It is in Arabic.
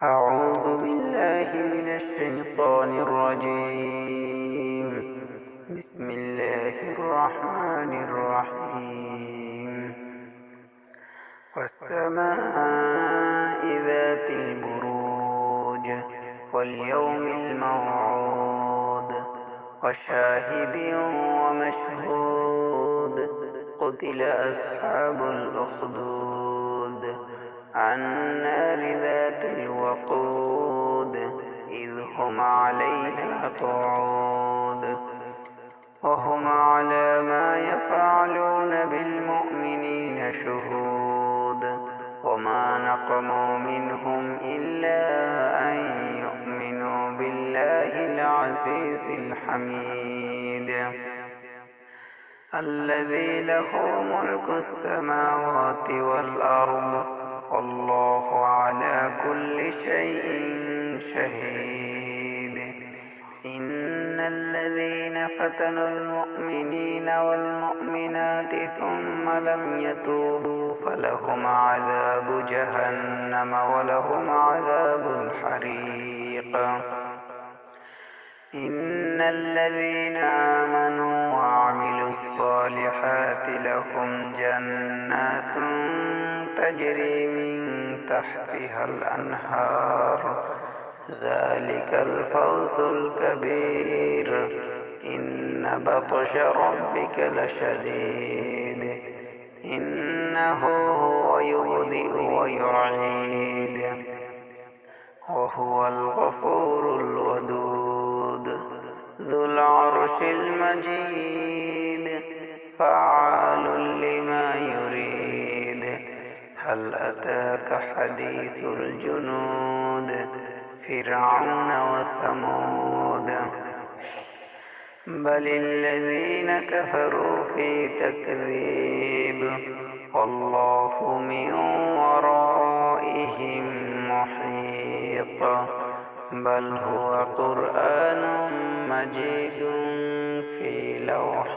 أعوذ بالله من الشيطان الرجيم. بسم الله الرحمن الرحيم. والسماء ذات البروج واليوم الموعود وشاهد ومشهود قتل أصحاب الأخدود النار ذات الوقود إذ هم عليها قعود وهم على ما يفعلون بالمؤمنين شهود وما نقموا منهم إلا أن يؤمنوا بالله العزيز الحميد الذي له ملك السماوات والأرض والله على كل شيء شهيد. إن الذين فتنوا المؤمنين والمؤمنات ثم لم يتوبوا فلهم عذاب جهنم ولهم عذاب الحريق. إن الذين آمنوا وعملوا الصالحات لهم جنات تجري من تحتها الأنهار ذلك الفوز الكبير. إن بطش ربك لشديد إنه هو يبدئ ويعيد وهو الغفور الودود ذو العرش المجيد فعال لما يريد. هل أتاك حديث الجنود فرعون وثمود بل الذين كفروا في تكذيب والله من ورائهم محيط بل هو قرآن مجيد في لوح